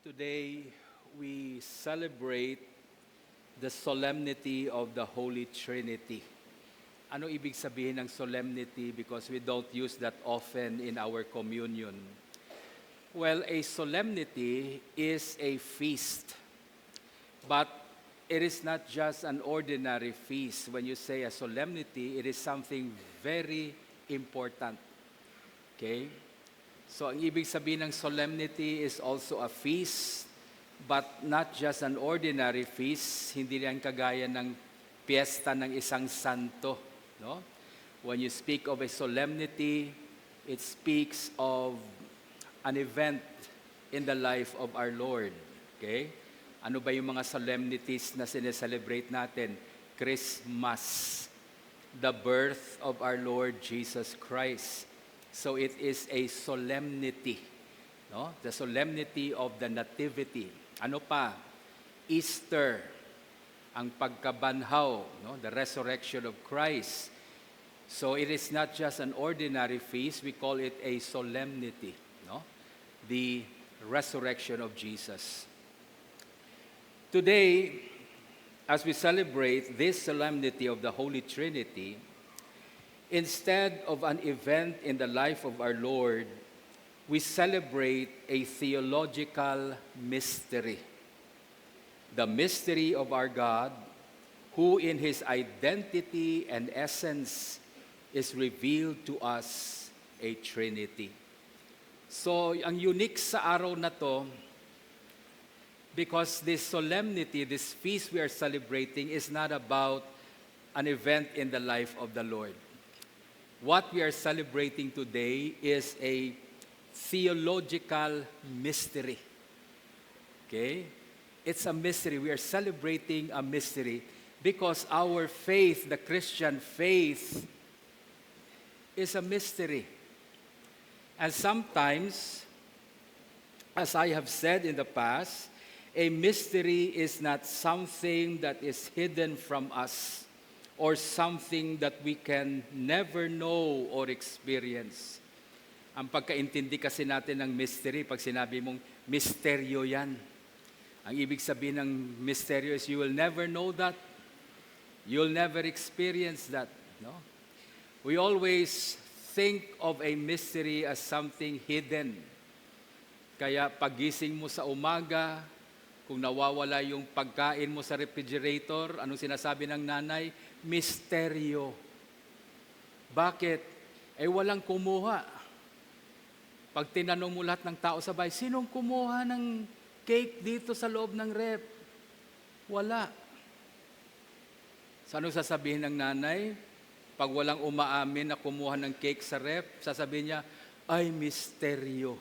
Today, we celebrate the solemnity of the Holy Trinity. Ano ibig sabihin ng solemnity? Because we don't use that often in our communion. Well, a solemnity is a feast. But it is not just an ordinary feast. When you say a solemnity, it is something very important. Okay? So, ang ibig sabihin ng solemnity is also a feast, but not just an ordinary feast. Hindi yan kagaya ng piyesta ng isang santo. No? When you speak of a solemnity, it speaks of an event in the life of our Lord. Okay? Ano ba yung mga solemnities na sineselebrate natin? Christmas, the birth of our Lord Jesus Christ. So it is a solemnity, no? The solemnity of the nativity. Ano pa? Easter, ang pagkabanhaw, no? The resurrection of Christ. So it is not just an ordinary feast, we call it a solemnity, no? The resurrection of Jesus. Today, as we celebrate this solemnity of the Holy Trinity, instead of an event in the life of our Lord, we celebrate a theological mystery. The mystery of our God, who in His identity and essence is revealed to us a Trinity. So, ang unique sa araw na to, because this solemnity, this feast we are celebrating is not about an event in the life of the Lord. What we are celebrating today is a theological mystery. Okay? It's a mystery. We are celebrating a mystery because our faith, the Christian faith, is a mystery. And sometimes, as I have said in the past, a mystery is not something that is hidden from us, or something that we can never know or experience. Ang pagkaintindi kasi natin ng mystery, pag sinabi mong misteryo yan, ang ibig sabihin ng misteryo is you will never know that, you'll never experience that. No? We always think of a mystery as something hidden. Kaya pagising mo sa umaga, kung nawawala yung pagkain mo sa refrigerator, anong sinasabi ng nanay? Misteryo. Bakit? Walang kumuha. Pag tinanong mo lahat ng tao sa bahay, sinong kumuha ng cake dito sa loob ng rep? Wala. So anong sasabihin ng nanay? Pag walang umaamin na kumuha ng cake sa rep, sasabihin niya, ay misteryo.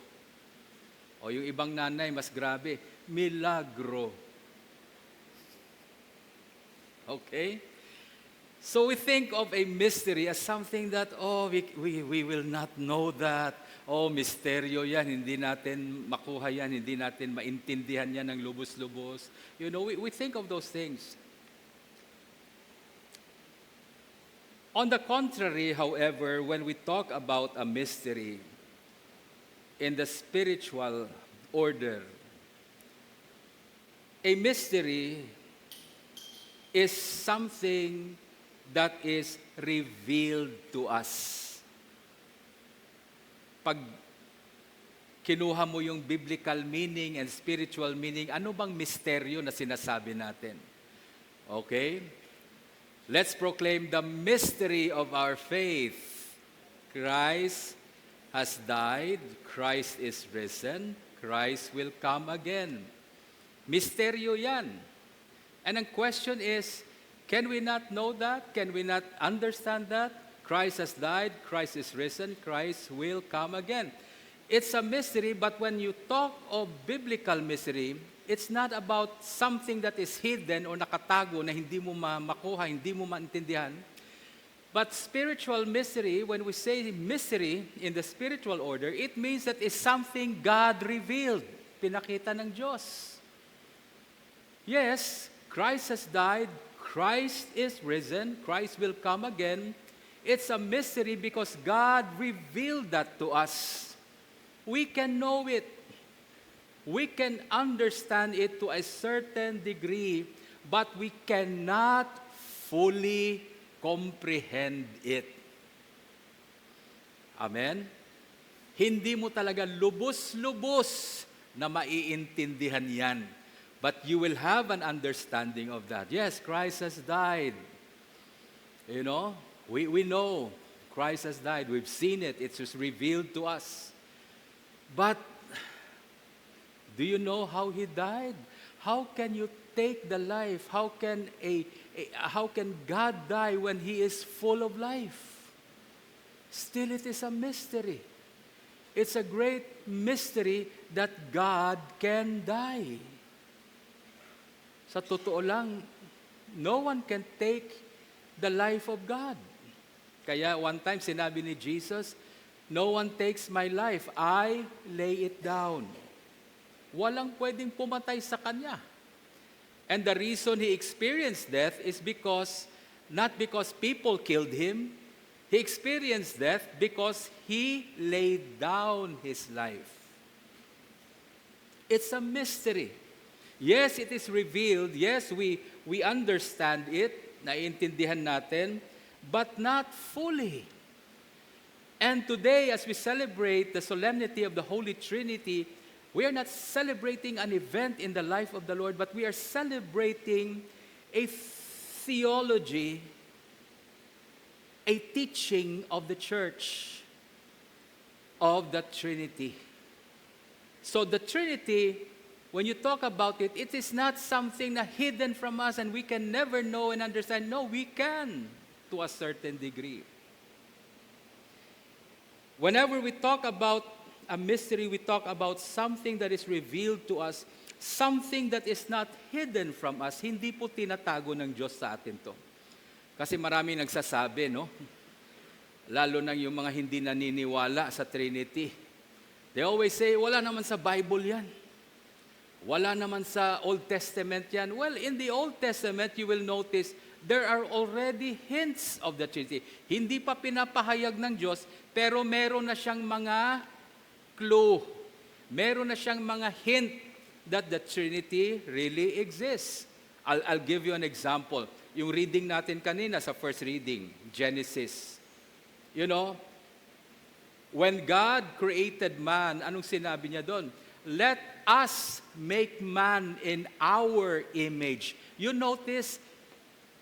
O yung ibang nanay, mas grabe, milagro. Okay? So we think of a mystery as something that, we will not know that. Misteryo yan, hindi natin makuha yan, hindi natin maintindihan yan ng lubos-lubos. You know, we think of those things. On the contrary, however, when we talk about a mystery in the spiritual order, a mystery is something that is revealed to us. Pag kinuha mo yung biblical meaning and spiritual meaning, ano bang misteryo na sinasabi natin? Okay? Let's proclaim the mystery of our faith. Christ has died, Christ is risen, Christ will come again. Misteryo yan. And ang question is, can we not know that? Can we not understand that? Christ has died, Christ is risen, Christ will come again. It's a mystery, but when you talk of biblical mystery, it's not about something that is hidden or nakatago na hindi mo makuha, hindi mo maintindihan. But spiritual mystery, when we say mystery in the spiritual order, it means that it's something God revealed, pinakita ng Diyos. Yes, Christ has died, Christ is risen, Christ will come again. It's a mystery because God revealed that to us. We can know it. We can understand it to a certain degree, but we cannot fully comprehend it. Amen? Hindi mo talaga lubos-lubos na maiintindihan yan. But you will have an understanding of that. Yes, Christ has died. You know, we know Christ has died. We've seen it. It's just revealed to us. But do you know how He died? How can you take the life? How can God die when He is full of life? Still, it is a mystery. It's a great mystery that God can die. Sa totoo lang, no one can take the life of God. Kaya one time sinabi ni Jesus, no one takes my life, I lay it down. Walang pwedeng pumatay sa Kanya. And the reason He experienced death is not because people killed Him. He experienced death because He laid down His life. It's a mystery. Yes, it is revealed. Yes, we understand it, naiintindihan natin, but not fully. And today, as we celebrate the solemnity of the Holy Trinity, we are not celebrating an event in the life of the Lord, but we are celebrating a theology, a teaching of the church of the Trinity. So the Trinity, when you talk about it, it is not something na hidden from us and we can never know and understand. No, we can to a certain degree. Whenever we talk about a mystery, we talk about something that is revealed to us, something that is not hidden from us. Hindi po tinatago ng Diyos sa atin to. Kasi marami nagsasabi, no? Lalo na yung mga hindi naniniwala sa Trinity. They always say, wala naman sa Bible yan. Wala naman sa Old Testament yan. Well, in the Old Testament, you will notice there are already hints of the Trinity. Hindi pa pinapahayag ng Diyos, pero meron na siyang mga clue. Meron na siyang mga hint that the Trinity really exists. I'll give you an example. Yung reading natin kanina sa first reading, Genesis. You know, when God created man, anong sinabi niya doon? Let us make man in our image. You notice,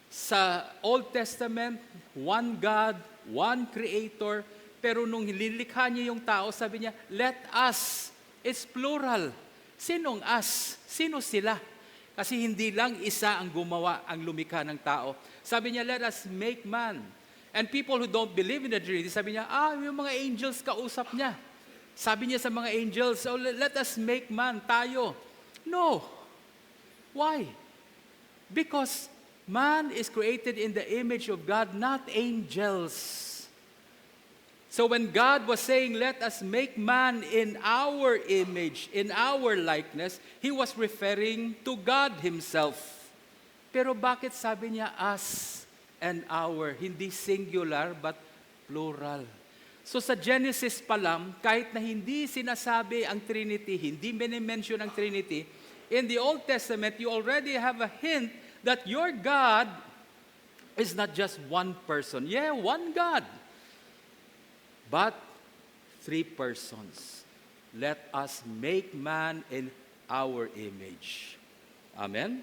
sa Old Testament, one God, one Creator, pero nung lilikha niya yung tao, sabi niya, let us. It's plural. Sinong us? Sino sila? Kasi hindi lang isa ang gumawa, ang lumikha ng tao. Sabi niya, let us make man. And people who don't believe in the Trinity, sabi niya, yung mga angels kausap niya. Sabi niya sa mga angels, so let us make man, tayo. No. Why? Because man is created in the image of God, not angels. So when God was saying, let us make man in our image, in our likeness, He was referring to God Himself. Pero bakit sabi niya us and our? Hindi singular, but plural. So sa Genesis pa lang, kahit na hindi sinasabi ang Trinity, hindi minimension ang Trinity, in the Old Testament, you already have a hint that your God is not just one person. Yeah, one God. But three persons. Let us make man in our image. Amen?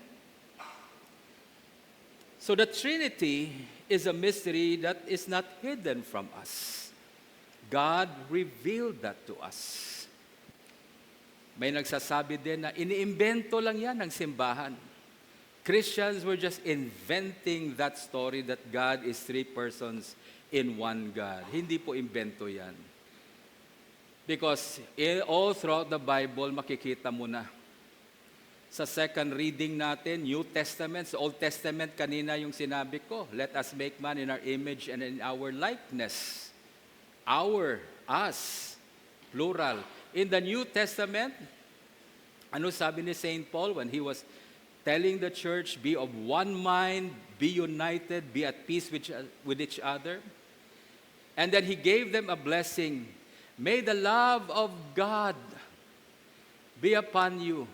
So the Trinity is a mystery that is not hidden from us. God revealed that to us. May nagsasabi din na iniimbento lang yan ng simbahan. Christians were just inventing that story that God is three persons in one God. Hindi po imbento yan. Because all throughout the Bible, makikita mo na. Sa second reading natin, New Testament, sa Old Testament, kanina yung sinabi ko, let us make man in our image and in our likeness. Our, us, plural. In the New Testament, ano sabi ni St. Paul when he was telling the church, be of one mind, be united, be at peace with each other? And then he gave them a blessing. May the love of God be upon you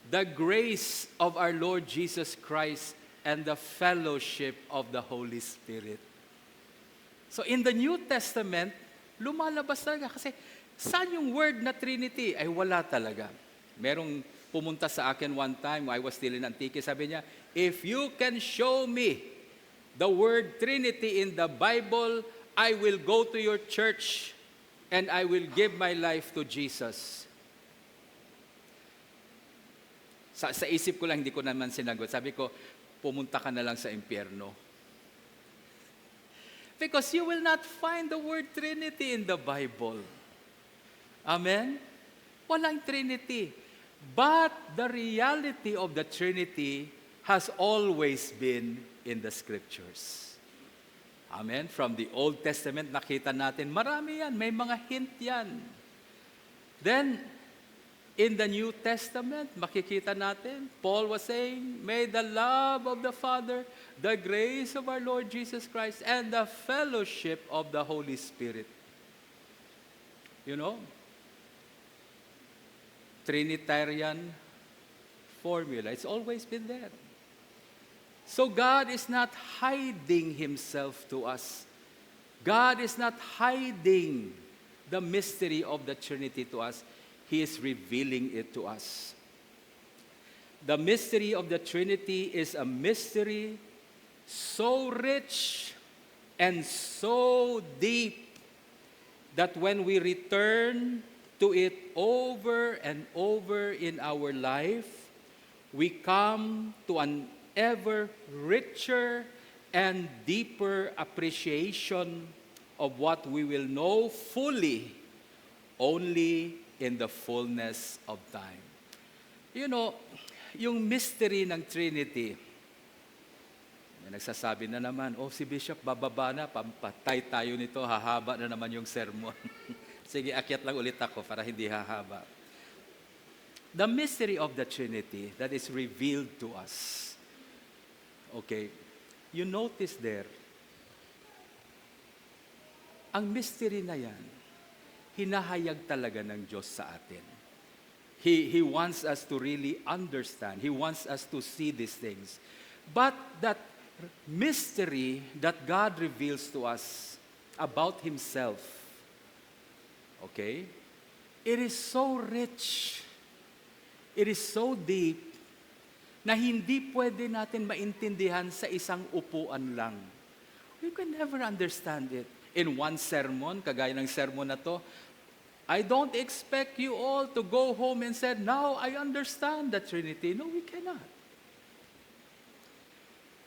the grace of our Lord Jesus Christ and the fellowship of the Holy Spirit. So in the New Testament, lumalabas talaga kasi saan yung word na Trinity? Ay wala talaga. Merong pumunta sa akin one time, I was still in Antique, sabi niya, if you can show me the word Trinity in the Bible, I will go to your church and I will give my life to Jesus. Sa isip ko lang, hindi ko naman sinagot. Sabi ko, pumunta ka na lang sa impyerno. Because you will not find the word Trinity in the Bible. Amen? Walang Trinity. But the reality of the Trinity has always been in the Scriptures. Amen? From the Old Testament, nakita natin, marami yan, may mga hint yan. Then, in the New Testament, makikita natin, Paul was saying, may the love of the Father, the grace of our Lord Jesus Christ, and the fellowship of the Holy Spirit. You know, Trinitarian formula, it's always been there. So God is not hiding Himself to us. God is not hiding the mystery of the Trinity to us. He is revealing it to us. The mystery of the Trinity is a mystery so rich and so deep that when we return to it over and over in our life, we come to an ever richer and deeper appreciation of what we will know fully only in the fullness of time. You know, yung mystery ng Trinity, may nagsasabi na naman, si Bishop, bababa na, pampatay tayo nito, hahaba na naman yung sermon. Sige, akyat lang ulit ako para hindi hahaba. The mystery of the Trinity that is revealed to us. Okay, you notice there, ang mystery na yan, hinahayag talaga ng Diyos sa atin. He wants us to really understand. He wants us to see these things. But that mystery that God reveals to us about Himself, okay, it is so rich, it is so deep, na hindi pwede natin maintindihan sa isang upuan lang. We can never understand it. In one sermon, kagaya ng sermon na to, I don't expect you all to go home and say, now I understand the Trinity. No, we cannot.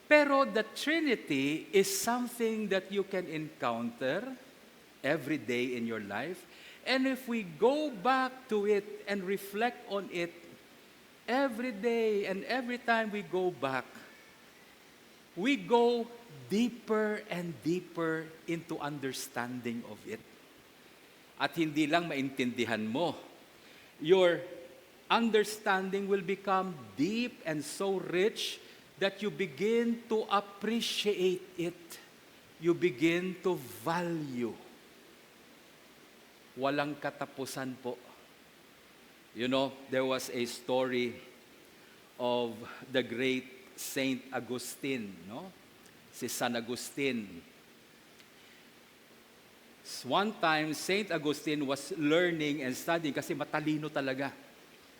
Pero the Trinity is something that you can encounter every day in your life. And if we go back to it and reflect on it every day and every time we go back, we go deeper and deeper into understanding of it. At hindi lang maintindihan mo. Your understanding will become deep and so rich that you begin to appreciate it. You begin to value. Walang katapusan po. You know, there was a story of the great Saint Augustine, no? Si San Agustin. One time, Saint Augustine was learning and studying kasi matalino talaga.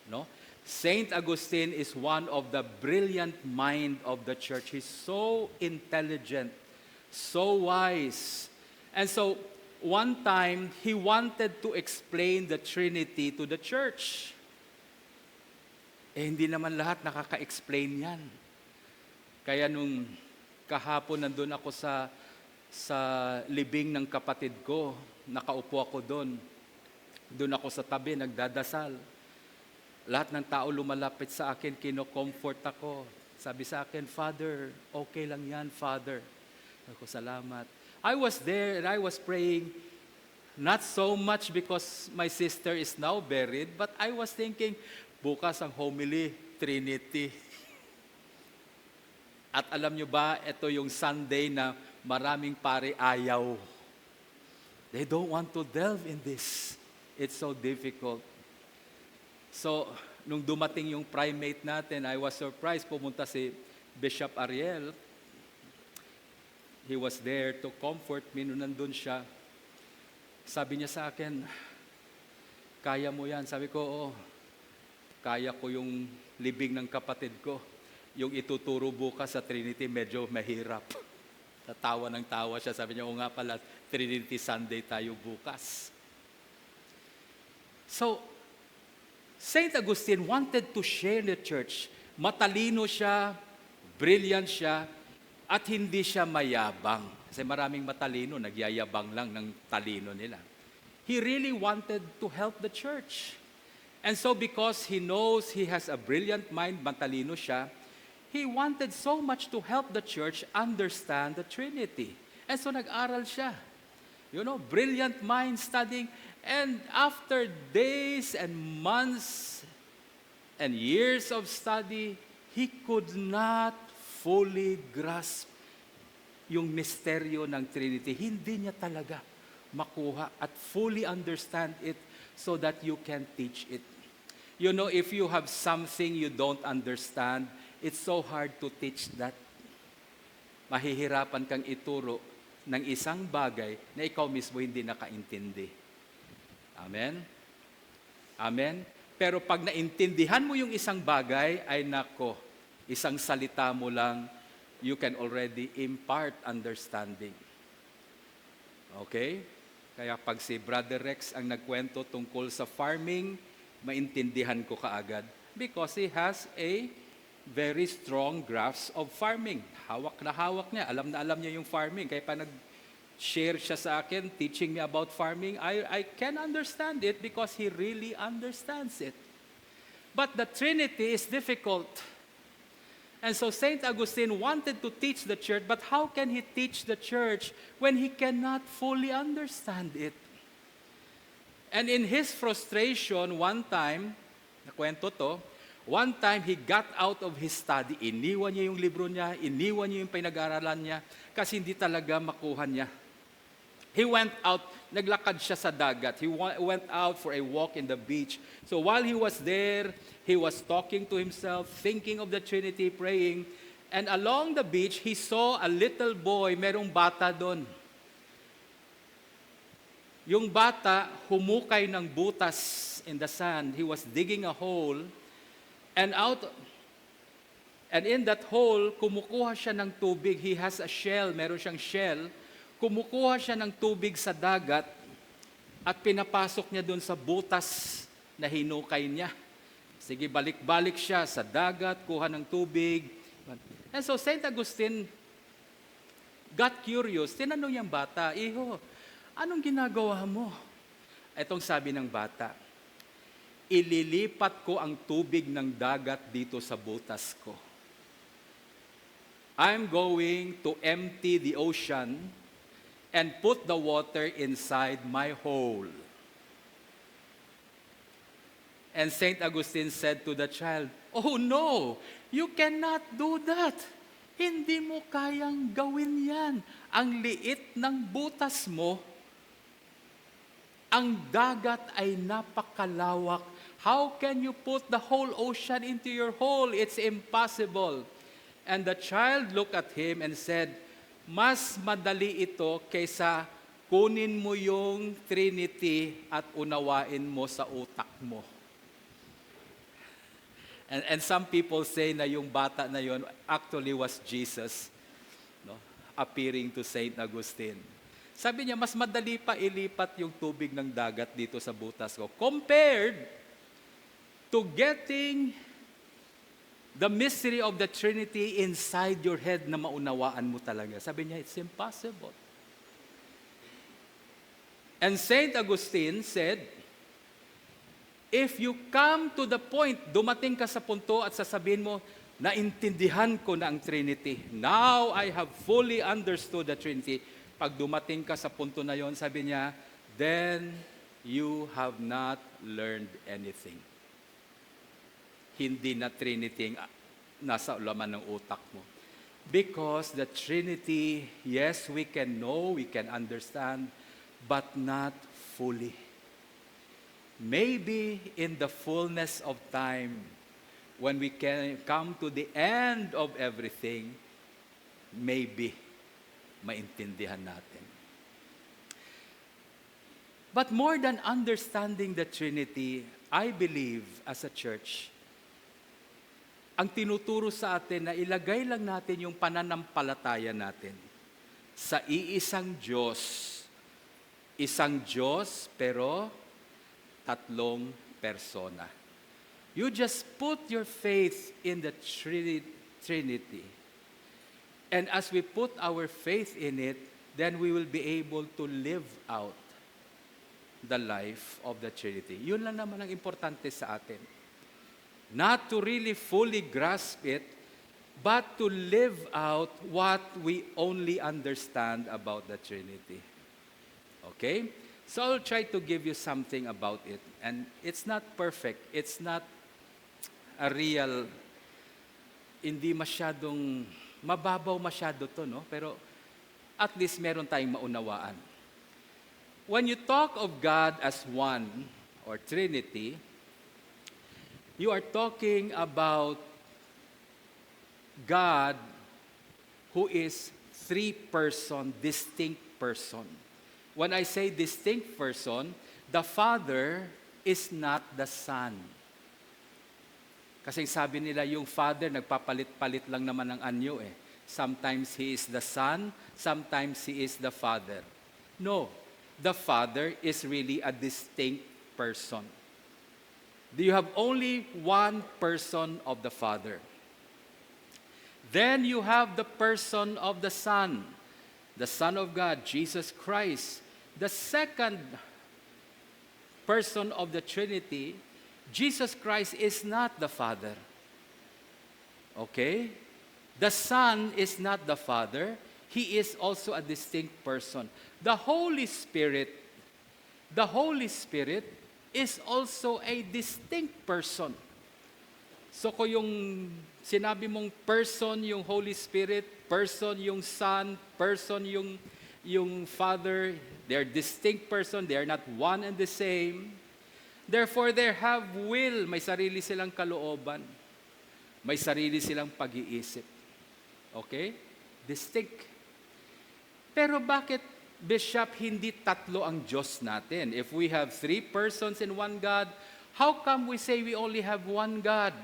No? Saint Augustine is one of the brilliant mind of the church. He's so intelligent, so wise. And so, one time, he wanted to explain the Trinity to the church. Hindi naman lahat nakaka-explain yan. Kaya nung kahapon nandun ako sa libing ng kapatid ko, nakaupo ako doon. Doon ako sa tabi, nagdadasal. Lahat ng tao lumalapit sa akin, kino-comfort ako. Sabi sa akin, Father, okay lang yan, Father. Ako, salamat. I was there and I was praying, not so much because my sister is now buried, but I was thinking, bukas ang homily, Trinity. At alam nyo ba, ito yung Sunday na maraming pare ayaw. They don't want to delve in this. It's so difficult. So, nung dumating yung primate natin, I was surprised. Pumunta si Bishop Ariel. He was there to comfort me nung nandun siya. Sabi niya sa akin, kaya mo yan. Sabi ko, oo, kaya ko yung libing ng kapatid ko. Yung ituturo bukas sa Trinity, medyo mahirap. Tawa ng tawa siya. Sabi niya, o nga pala, Trinity Sunday tayo bukas. So, Saint Augustine wanted to share the church. Matalino siya, brilliant siya, at hindi siya mayabang. Kasi maraming matalino, nagyayabang lang ng talino nila. He really wanted to help the church. And so because he knows he has a brilliant mind, matalino siya, he wanted so much to help the church understand the Trinity. And so nag-aral siya. You know, brilliant mind studying. And after days and months and years of study, he could not fully grasp yung misteryo ng Trinity. Hindi niya talaga makuha at fully understand it so that you can teach it. You know, if you have something you don't understand, it's so hard to teach that. Mahihirapan kang ituro ng isang bagay na ikaw mismo hindi nakaintindi. Amen? Amen? Pero pag naintindihan mo yung isang bagay, ay nako, isang salita mo lang, you can already impart understanding. Okay? Kaya pag si Brother Rex ang nagkwento tungkol sa farming, maintindihan ko kaagad because he has a very strong grasp of farming. Hawak na hawak niya. Alam na alam niya yung farming. Kaya pa nag-share siya sa akin, teaching me about farming, I can understand it because he really understands it. But the Trinity is difficult. And so St. Augustine wanted to teach the church, but how can he teach the church when he cannot fully understand it? And in his frustration, one time, nakwento to, one time he got out of his study, iniwan niya yung libro niya, iniwan niya yung pinag-aaralan niya, kasi hindi talaga makuha niya. He went out, naglakad siya sa dagat. He went out for a walk in the beach. So while he was there, he was talking to himself, thinking of the Trinity, praying. And along the beach, he saw a little boy, merong bata doon. Yung bata, humukay ng butas in the sand. He was digging a hole. And in that hole, kumukuha siya ng tubig. He has a shell, meron siyang shell. Kumukuha siya ng tubig sa dagat at pinapasok niya doon sa butas na hinukay niya. Sige, balik-balik siya sa dagat, kuha ng tubig. And so St. Augustine got curious. Tinanong niyang bata, "Iho, anong ginagawa mo?" Itong sabi ng bata, "Ililipat ko ang tubig ng dagat dito sa butas ko. I'm going to empty the ocean and put the water inside my hole." And St. Augustine said to the child, "Oh no, you cannot do that. Hindi mo kayang gawin yan. Ang liit ng butas mo, ang dagat ay napakalawak. How can you put the whole ocean into your hole? It's impossible." And the child looked at him and said, "Mas madali ito kaysa kunin mo yung Trinity at unawain mo sa utak mo." And some people say na yung bata na yon actually was Jesus, no, appearing to Saint Augustine. Sabi niya, mas madali pa ilipat yung tubig ng dagat dito sa butas ko compared to getting the mystery of the Trinity inside your head na maunawaan mo talaga. Sabi niya, it's impossible. And Saint Augustine said, if you come to the point, dumating ka sa punto at sasabihin mo, naintindihan ko na ang Trinity. Now I have fully understood the Trinity. Pag dumating ka sa punto na yon, sabi niya, then you have not learned anything. Hindi na Trinity ang nasa laman ng utak mo. Because the Trinity, yes, we can know, we can understand, but not fully. maybe in the fullness of time, when we can come to the end of everything, maybe maintindihan natin. But more than understanding the Trinity, I believe as a church, ang tinuturo sa atin na ilagay lang natin yung pananampalataya natin sa iisang Diyos. Isang Diyos pero tatlong persona. You just put your faith in the Trinity. And as we put our faith in it, then we will be able to live out the life of the Trinity. Yun lang naman ang importante sa atin. Not to really fully grasp it, but to live out what we only understand about the Trinity. Okay? So I'll try to give you something about it. And it's not perfect. It's not a real, hindi masyadong, mababaw masyado to, no? Pero at least meron tayong maunawaan. When you talk of God as one or Trinity, you are talking about God who is three-person, distinct person. When I say distinct person, the Father is not the Son. Kasi sabi nila, yung Father, nagpapalit-palit lang naman ng anyo eh. Sometimes He is the Son, sometimes He is the Father. No, the Father is really a distinct person. Do you have only one person of the Father? Then you have the person of the Son of God, Jesus Christ. The second person of the Trinity, Jesus Christ is not the Father. Okay? The Son is not the Father. He is also a distinct person. The Holy Spirit is also a distinct person. So kung yung sinabi mong person yung Holy Spirit, person yung Son, person yung Father, they're distinct person, they are not one and the same. Therefore, they have will, may sarili silang kalooban, may sarili silang pag-iisip. Okay? Distinct. Pero bakit, Bishop, hindi tatlo ang Diyos natin? If we have three persons in one God, how come we say we only have one God?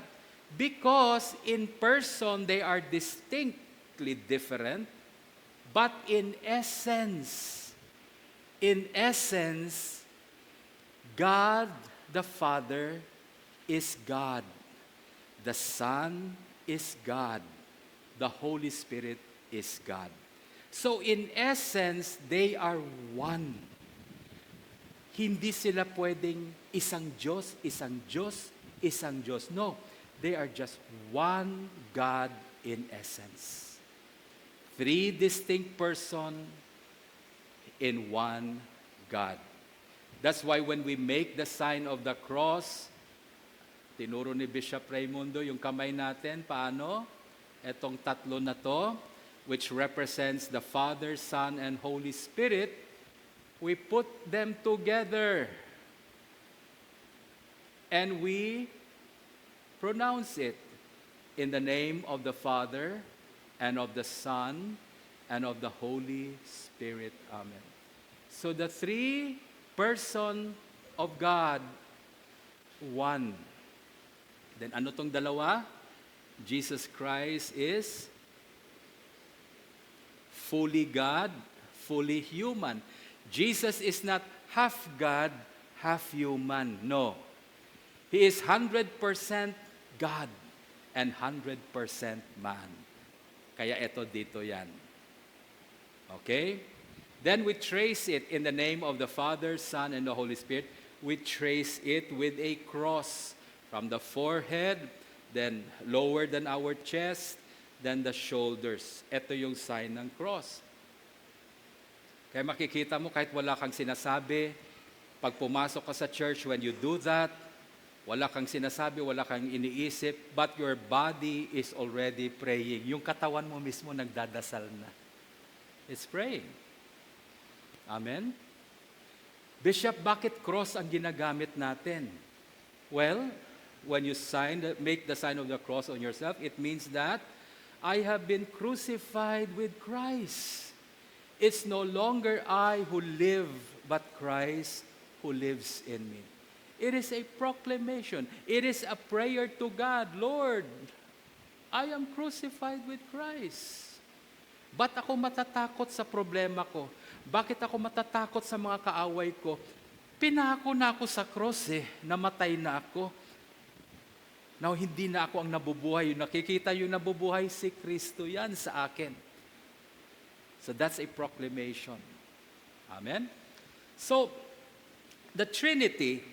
Because in person, they are distinctly different, but in essence, God the Father is God. The Son is God. The Holy Spirit is God. So in essence, they are one. Hindi sila pwedeng isang Diyos, isang Diyos, isang Diyos. No, they are just one God in essence. Three distinct persons in one God. That's why when we make the sign of the cross, tinuro ni Bishop Raimundo yung kamay natin, paano? Etong tatlo na to, which represents the Father, Son, and Holy Spirit, we put them together. And we pronounce it in the name of the Father, and of the Son, and of the Holy Spirit. Amen. So the three person of God, one. Then ano tong dalawa? Jesus Christ is fully God, fully human. Jesus is not half God, half human. No. He is 100% God and 100% man. Kaya ito dito yan. Okay? Then we trace it in the name of the Father, Son, and the Holy Spirit. We trace it with a cross from the forehead, then lower than our chest, then the shoulders. Ito yung sign ng cross. Kaya makikita mo kahit wala kang sinasabi, pag pumasok ka sa church, when you do that, wala kang sinasabi, wala kang iniisip, but your body is already praying. Yung katawan mo mismo nagdadasal na. It's praying. Amen? Bishop, bakit cross ang ginagamit natin? Well, when you make the sign of the cross on yourself, it means that I have been crucified with Christ. It's no longer I who live, but Christ who lives in me. It is a proclamation. It is a prayer to God. Lord, I am crucified with Christ. Ba't ako matatakot sa problema ko? Bakit ako matatakot sa mga kaaway ko? Pinako na ako sa cross namatay na ako. Now, hindi na ako ang nabubuhay. Yung nakikita yung nabubuhay, si Kristo yan sa akin. So that's a proclamation. Amen? So, the Trinity,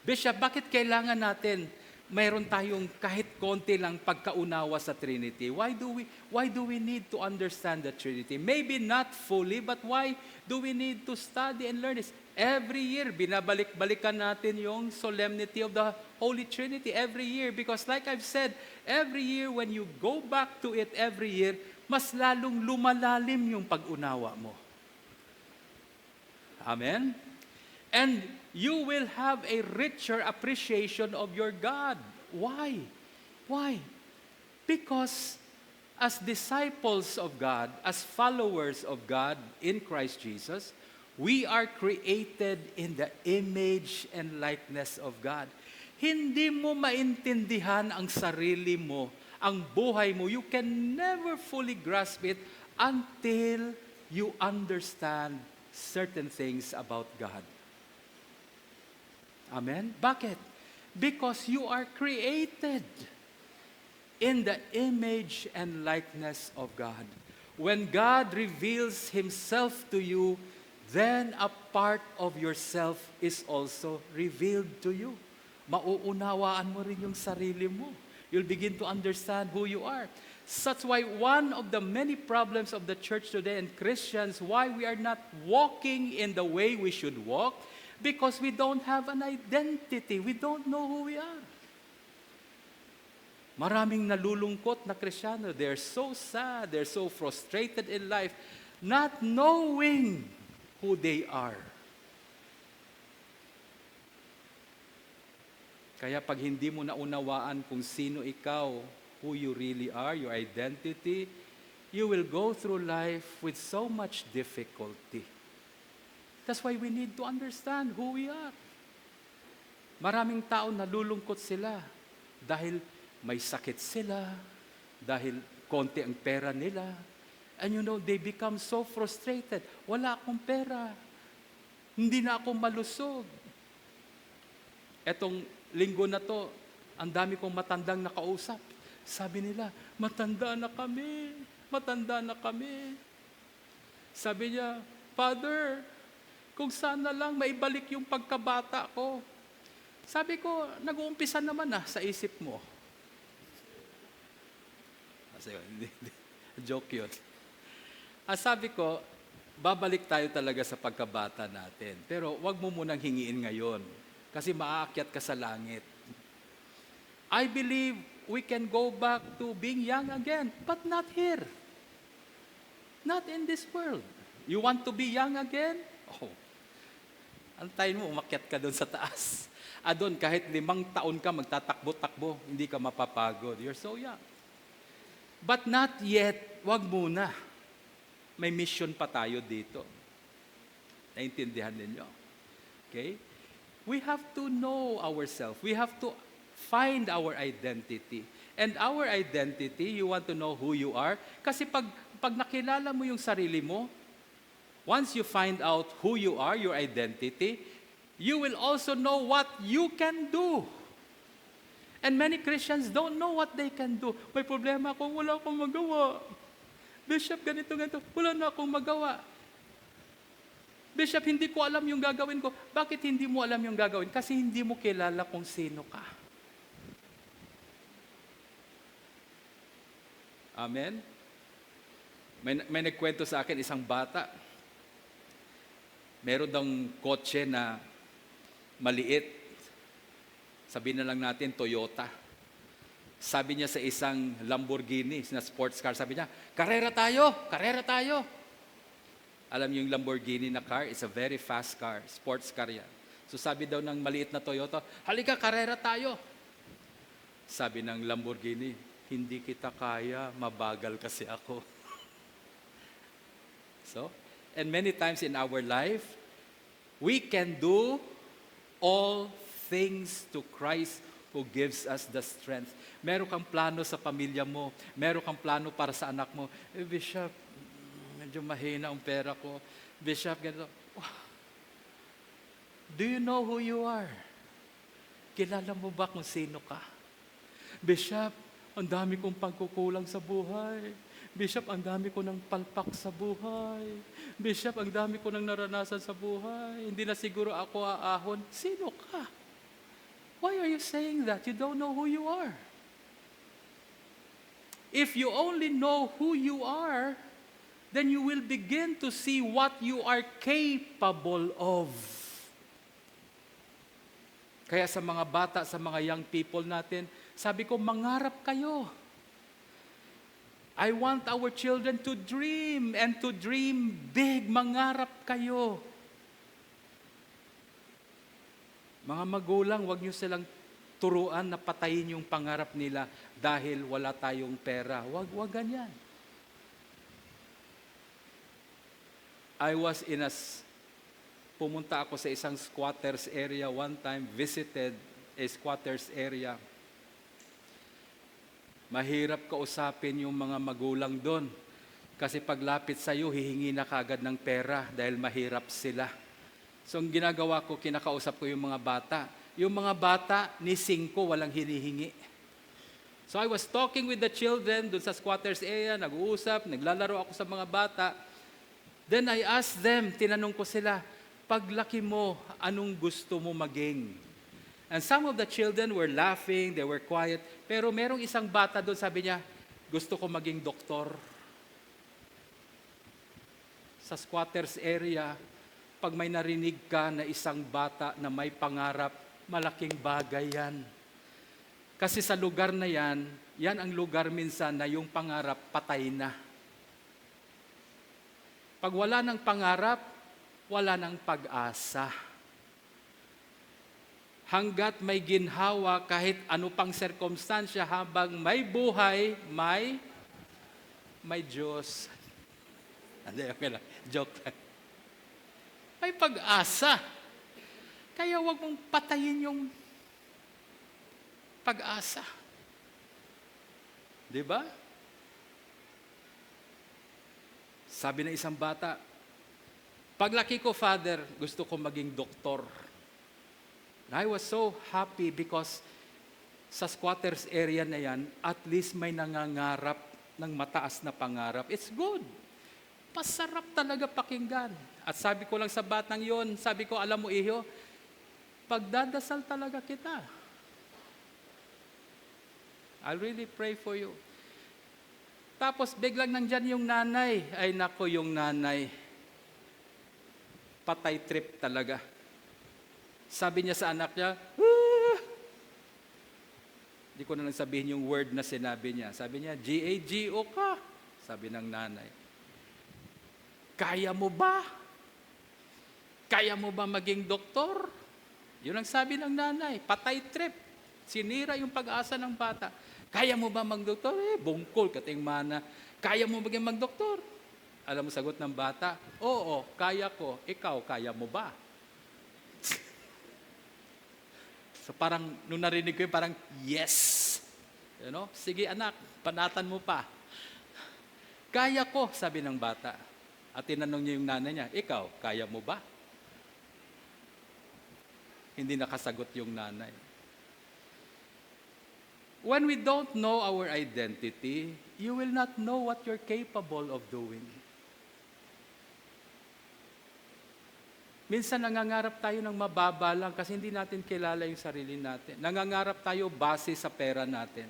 Bishop, bakit kailangan natin mayroon tayong kahit konti lang pagkaunawa sa Trinity? Why do we need to understand the Trinity? Maybe not fully, but why do we need to study and learn this? Every year, binabalik-balikan natin yung solemnity of the Holy Trinity every year. Because like I've said, every year when you go back to it every year, mas lalong lumalalim yung pag-unawa mo. Amen? And you will have a richer appreciation of your God. Why? Why? Because as disciples of God, as followers of God in Christ Jesus, we are created in the image and likeness of God. Hindi mo maintindihan ang sarili mo, ang buhay mo. You can never fully grasp it until you understand certain things about God. Amen? Bakit? Because you are created in the image and likeness of God. When God reveals Himself to you, then a part of yourself is also revealed to you. Mauunawaan mo rin yung sarili mo. You'll begin to understand who you are. That's why one of the many problems of the church today and Christians, why we are not walking in the way we should walk, because we don't have an identity. We don't know who we are. Maraming nalulungkot na Kristiyano. They're so sad. They're so frustrated in life, not knowing who they are. Kaya pag hindi mo naunawaan kung sino ikaw, who you really are, your identity, you will go through life with so much difficulty. That's why we need to understand who we are. Maraming tao nalulungkot sila dahil may sakit sila, dahil konti ang pera nila. And they become so frustrated. Wala akong pera. Hindi na ako malusog. Etong linggo na to, ang dami kong matandang nakausap. Sabi nila, matanda na kami. Matanda na kami. Sabi niya, Father, kung sana lang maibalik yung pagkabata ko. Sabi ko, nag-uumpisa naman sa isip mo. Joke yun. Sabi ko, babalik tayo talaga sa pagkabata natin. Pero wag mo munang hingiin ngayon. Kasi maaakyat ka sa langit. I believe we can go back to being young again, but not here. Not in this world. You want to be young again? Oh, antayin mo, umakyat ka doon sa taas. Doon, kahit 5 taon ka, magtatakbo-takbo, hindi ka mapapagod. You're so young. But not yet, wag muna. May mission pa tayo dito. Naintindihan ninyo? Okay? We have to know ourselves. We have to find our identity. And our identity, you want to know who you are? Kasi pag nakilala mo yung sarili mo, once you find out who you are, your identity, you will also know what you can do. And many Christians don't know what they can do. May problema ako, wala akong magawa. Bishop, ganito, wala na akong magawa. Bishop, hindi ko alam yung gagawin ko. Bakit hindi mo alam yung gagawin? Kasi hindi mo kilala kung sino ka. Amen? May nagkwento sa akin isang bata. Meron daw kotse na maliit. Sabihin na lang natin, Toyota. Sabi niya sa isang Lamborghini na sports car, sabi niya, karera tayo! Alam niyo yung Lamborghini na car, it's a very fast car, sports car yan. So sabi daw ng maliit na Toyota, halika, karera tayo. Sabi ng Lamborghini, hindi kita kaya, mabagal kasi ako. So, and many times in our life, we can do all things to Christ who gives us the strength. Meron kang plano sa pamilya mo, meron kang plano para sa anak mo. Bishop, medyo mahina ang pera ko. Bishop, ganito. Do you know who you are? Kilala mo ba kung sino ka? Bishop, ang dami kong pagkukulang sa buhay. Bishop, ang dami ko ng palpak sa buhay. Bishop, ang dami ko ng naranasan sa buhay. Hindi na siguro ako aahon. Sino ka? Why are you saying that? You don't know who you are. If you only know who you are, then you will begin to see what you are capable of. Kaya sa mga bata, sa mga young people natin, sabi ko, mangarap kayo. I want our children to dream and to dream big. Mangarap kayo. Mga magulang, wag niyo silang turuan na patayin yung pangarap nila dahil wala tayong pera. Wag ganyan. Pumunta ako sa isang squatters area one time, visited a squatters area. Mahirap kausapin yung mga magulang doon. Kasi paglapit sa iyo, hihingi na kagad ng pera dahil mahirap sila. So ang ginagawa ko, kinakausap ko yung mga bata. Yung mga bata, ni 5, walang hinihingi. So I was talking with the children doon sa squatters area, nag-uusap, naglalaro ako sa mga bata. Then I asked them, tinanong ko sila, paglaki mo, anong gusto mo maging? And some of the children were laughing, they were quiet. Pero merong isang bata doon, sabi niya, gusto ko maging doktor. Sa squatters area, pag may narinig ka na isang bata na may pangarap, malaking bagay yan. Kasi sa lugar na yan, yan ang lugar minsan na yung pangarap patay na. Pag wala ng pangarap, wala ng pag-asa. Hanggat may ginhawa, kahit ano pang sirkumstansya, habang may buhay, may Diyos. Hindi, okay lang. Joke lang. May pag-asa. Kaya huwag mong patayin yung pag-asa. Di ba? Sabi ng isang bata, paglaki ko, Father, gusto ko maging doktor. And I was so happy because sa squatters area na yan, at least may nangangarap ng mataas na pangarap. It's good. Pasarap talaga pakinggan. At sabi ko lang sa batang yon, sabi ko, alam mo iho, pagdadasal talaga kita. I'll really pray for you. Tapos biglang nandyan yung nanay. Ay nako, yung nanay. Patay trip talaga. Sabi niya sa anak niya, Hindi ko na lang sabihin yung word na sinabi niya. Sabi niya, G-A-G-O ka. Sabi ng nanay. Kaya mo ba? Kaya mo ba maging doktor? Yun ang sabi ng nanay. Patay trip. Sinira yung pag-asa ng bata. Kaya mo ba magdoktor? Bungkol, kating mana. Kaya mo maging magdoktor? Alam mo sagot ng bata? Oo, kaya ko. Ikaw, kaya mo ba? So parang, nung narinig ko yun, parang, yes. You know? Sige anak, panatan mo pa. Kaya ko, sabi ng bata. At tinanong niya yung nanay niya, ikaw, kaya mo ba? Hindi nakasagot yung nanay. When we don't know our identity, you will not know what you're capable of doing. Minsan nangangarap tayo ng mababa lang kasi hindi natin kilala yung sarili natin. Nangangarap tayo base sa pera natin.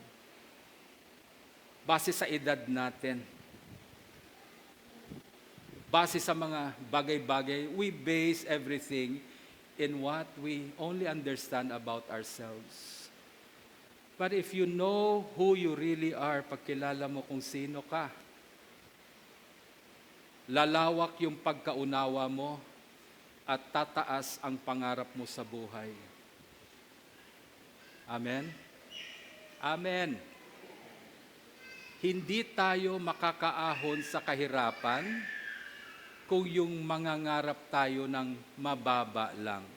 Base sa edad natin. Base sa mga bagay-bagay. We base everything in what we only understand about ourselves. But if you know who you really are, pagkilala mo kung sino ka, lalawak yung pagkaunawa mo, at tataas ang pangarap mo sa buhay. Amen? Amen. Hindi tayo makakaahon sa kahirapan kung yung mangangarap tayo ng mababa lang.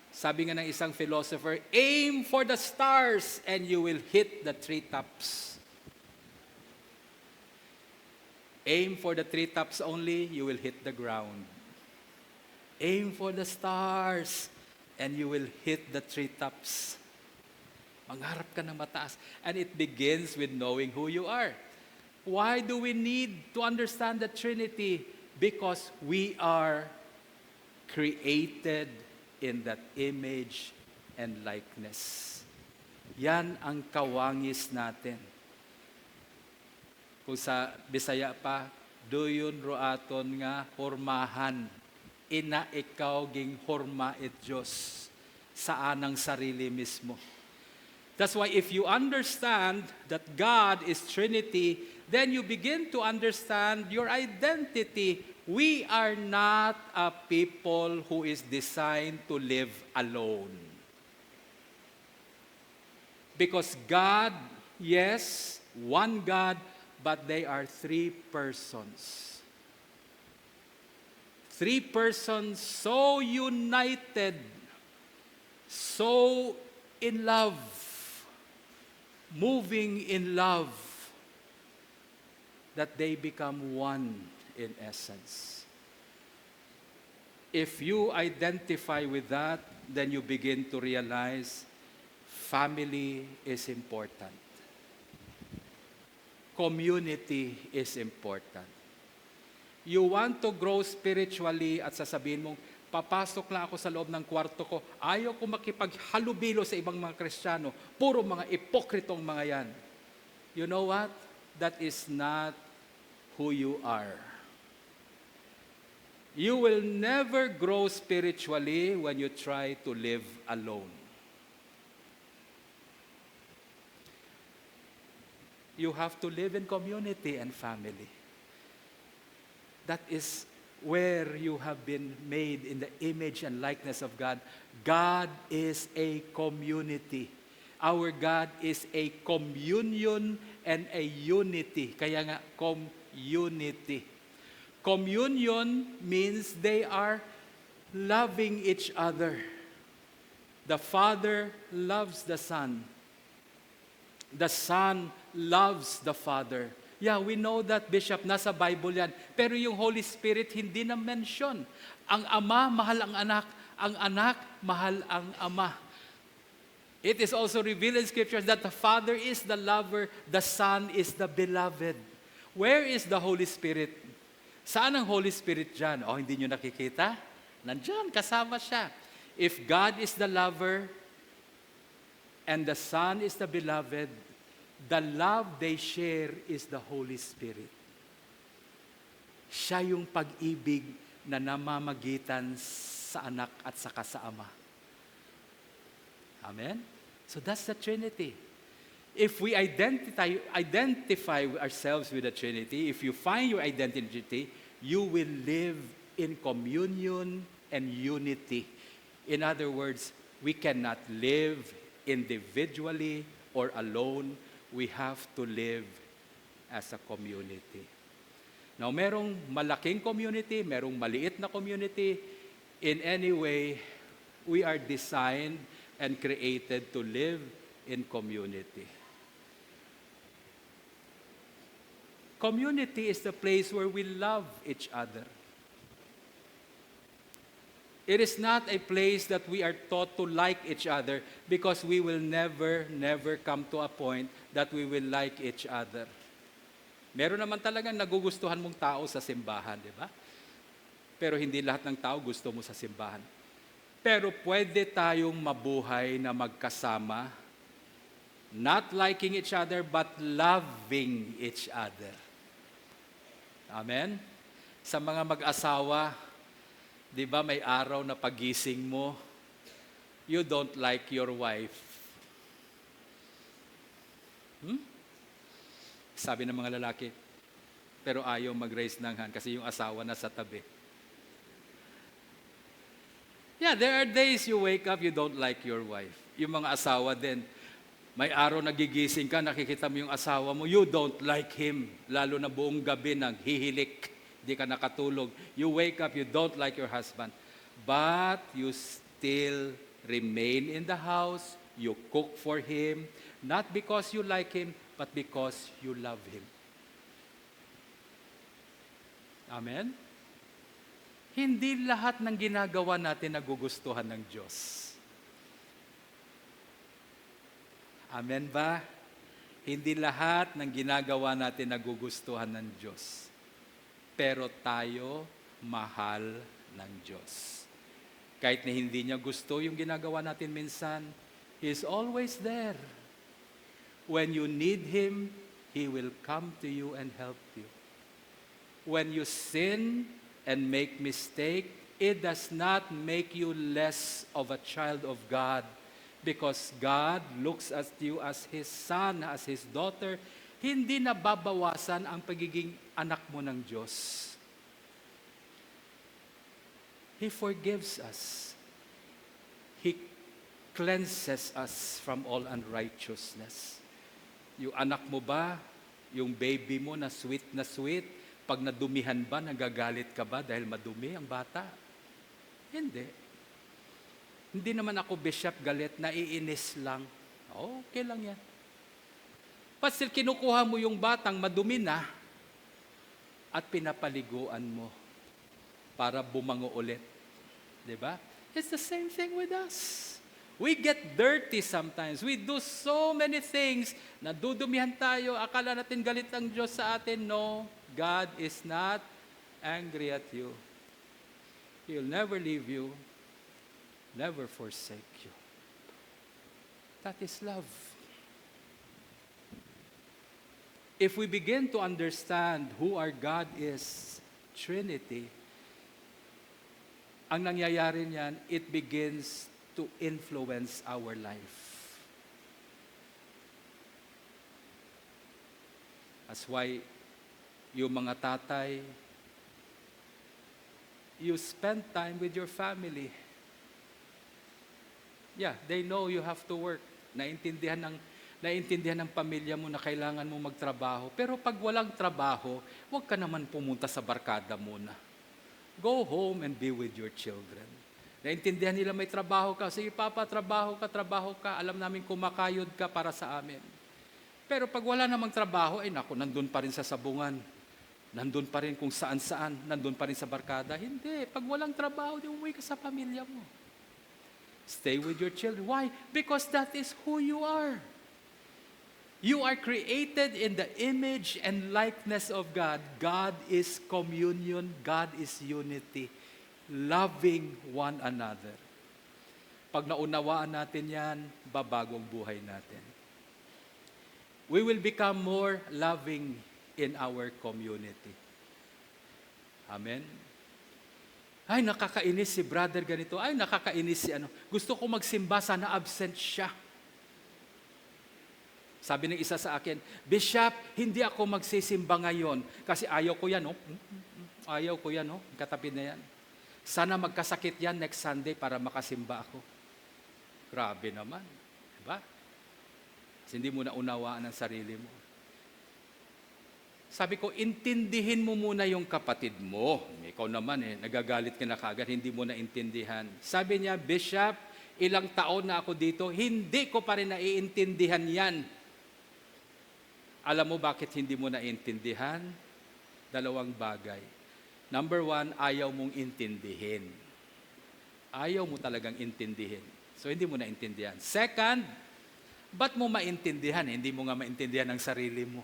Sabi nga ng isang philosopher, aim for the stars and you will hit the treetops. Aim for the treetops only, you will hit the ground. Aim for the stars and you will hit the treetops. Mangarap ka ng mataas. And it begins with knowing who you are. Why do we need to understand the Trinity? Because we are created in that image and likeness. Yan ang kawangis natin. Kung sa Bisaya pa, doyon roaton nga hormahan. Ina ikaw ging horma it Diyos sa anang sarili mismo. That's why if you understand that God is Trinity, then you begin to understand your identity. We are not a people who is designed to live alone. Because God, yes, one God, but they are three persons. Three persons so united, so in love, moving in love, that they become one in essence. If you identify with that, then you begin to realize family is important. Community is important. You want to grow spiritually at sasabihin mong, papasok lang ako sa loob ng kwarto ko, ayaw ko makipaghalubilo sa ibang mga Kristiyano, puro mga ipokritong mga yan. You know what? That is not who you are. You will never grow spiritually when you try to live alone. You have to live in community and family. That is where you have been made in the image and likeness of God. God is a community. Our God is a communion and a unity. Kaya nga, community. Communion means they are loving each other. The Father loves the Son. The Son loves the Father. Yeah, we know that, Bishop, nasa Bible yan. Pero yung Holy Spirit, hindi na mention. Ang Ama, mahal ang Anak. Ang Anak, mahal ang Ama. It is also revealed in Scriptures that the Father is the lover, the Son is the beloved. Where is the Holy Spirit? Saan ang Holy Spirit dyan? Oh, hindi nyo nakikita? Nandyan, kasama siya. If God is the lover and the Son is the beloved, the love they share is the Holy Spirit. Siya yung pag-ibig na namamagitan sa anak at saka sa ama. Amen? So that's the Trinity. If we identify ourselves with the Trinity, if you find your identity, you will live in communion and unity. In other words, we cannot live individually or alone. We have to live as a community. Now, merong malaking community, merong maliit na community. In any way, we are designed and created to live in community. Community is the place where we love each other. It is not a place that we are taught to like each other because we will never come to a point that we will like each other. Meron naman talagang nagugustuhan mong tao sa simbahan, di ba? Pero hindi lahat ng tao gusto mo sa simbahan. Pero pwede tayong mabuhay na magkasama, not liking each other, but loving each other. Amen? Sa mga mag-asawa, di ba may araw na pagising mo, you don't like your wife. Sabi ng mga lalaki, pero ayaw mag-raise ng hand kasi yung asawa na sa tabi. Yeah, there are days you wake up, you don't like your wife. Yung mga asawa din, may araw nagigising ka, nakikita mo yung asawa mo, you don't like him. Lalo na buong gabi naghihilik, di ka nakatulog. You wake up, you don't like your husband. But you still remain in the house, you cook for him, not because you like him, but because you love him. Amen? Hindi lahat ng ginagawa natin nagugustuhan ng Diyos. Amen ba? Hindi lahat ng ginagawa natin nagugustuhan ng Diyos. Pero tayo, mahal ng Diyos. Kahit na hindi niya gusto yung ginagawa natin minsan, He is always there. When you need Him, He will come to you and help you. When you sin and make mistake, it does not make you less of a child of God, because God looks at you as His son, as His daughter. Hindi nababawasan ang pagiging anak mo ng Diyos. He forgives us. He cleanses us from all unrighteousness. Yung anak mo ba, yung baby mo na sweet, pag nadumihan ba, nagagalit ka ba dahil madumi ang bata? Hindi. Hindi naman ako, Bishop, galit, naiinis lang. Okay lang yan. But still, kinukuha mo yung batang madumi na at pinapaliguan mo para bumango ulit. Diba? It's the same thing with us. We get dirty sometimes. We do so many things. Nadudumihan tayo. Akala natin galit ang Diyos sa atin. No, God is not angry at you. He'll never leave you, never forsake you. That is love. If we begin to understand who our God is, Trinity, ang nangyayari niyan, it begins to influence our life. That's why yung mga tatay, you spend time with your family. Yeah, they know you have to work. Naintindihan ng pamilya mo na kailangan mo magtrabaho. Pero pag walang trabaho, huwag ka naman pumunta sa barkada muna. Go home and be with your children. Naintindihan nila may trabaho ka. Sige, Papa, trabaho ka. Alam namin kumakayod ka para sa amin. Pero pag wala namang trabaho, naku, nandun pa rin sa sabungan. Nandun pa rin kung saan-saan. Nandun pa rin sa barkada. Hindi. Pag walang trabaho, di umuwi ka sa pamilya mo. Stay with your children. Why? Because that is who you are. You are created in the image and likeness of God. God is communion. God is unity. Loving one another. Pag naunawaan natin yan, babago ang buhay natin. We will become more loving in our community. Amen? Ay, nakakainis si brother ganito. Ay, nakakainis si ano. Gusto ko magsimba, sana absent siya. Sabi ng isa sa akin, Bishop, hindi ako magsisimba ngayon kasi ayaw ko yan, no? Ayaw ko yan, no? Katabi na yan. Sana magkasakit yan next Sunday para makasimba ako. Grabe naman. Diba? Kasi hindi mo na unawaan ang sarili mo. Sabi ko, intindihin mo muna yung kapatid mo. Ikaw naman nagagalit ka na kagad, hindi mo na intindihan. Sabi niya, Bishop, ilang taon na ako dito, hindi ko pa rin naiintindihan yan. Alam mo bakit hindi mo naiintindihan? Dalawang bagay. Number one, ayaw mong intindihin. Ayaw mo talagang intindihin. So, hindi mo naintindihan. Second, ba't mo maintindihan? Hindi mo nga maintindihan ang sarili mo.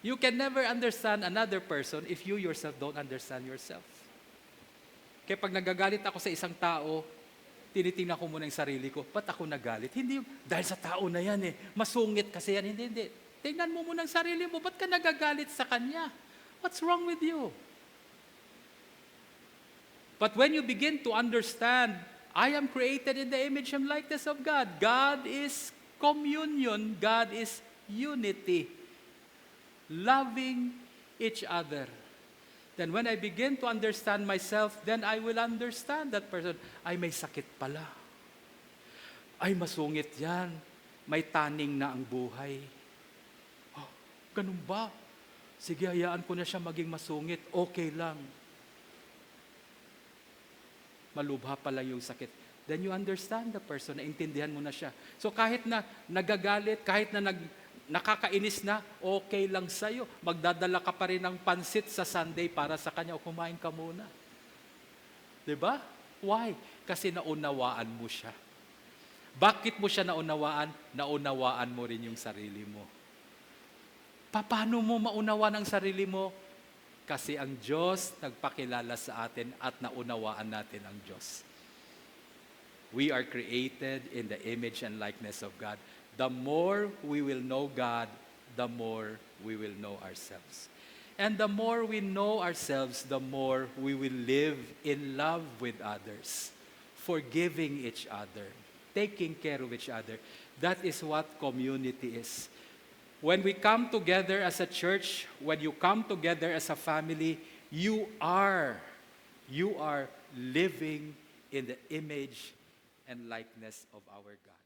You can never understand another person if you yourself don't understand yourself. Kaya pag nagagalit ako sa isang tao, tinitingnan ko muna yung sarili ko, ba't ako nagalit? Hindi, dahil sa tao na yan masungit kasi yan. Hindi. Tingnan mo muna ang sarili mo, ba't ka nagagalit sa kanya? What's wrong with you? But when you begin to understand, I am created in the image and likeness of God. God is communion. God is unity. loving each other. Then when I begin to understand myself, then I will understand that person. Ay, may sakit pala. Ay, masungit yan. May taning na ang buhay. Oh, ganun ba? Sige, hayaan ko na siya maging masungit. Okay lang. Malubha pala yung sakit. Then you understand the person, naintindihan mo na siya. So kahit na nagagalit, kahit na nakakainis na, okay lang sa'yo. Magdadala ka pa rin ng pansit sa Sunday para sa kanya, o kumain ka muna. Diba? Why? Kasi naunawaan mo siya. Bakit mo siya naunawaan? Naunawaan mo rin yung sarili mo. Paano mo maunawaan ang sarili mo? Kasi ang Diyos nagpakilala sa atin at naunawaan natin ang Diyos. We are created in the image and likeness of God. The more we will know God, the more we will know ourselves. And the more we know ourselves, the more we will live in love with others, forgiving each other, taking care of each other. That is what community is. When we come together as a church, when you come together as a family, you are living in the image and likeness of our God.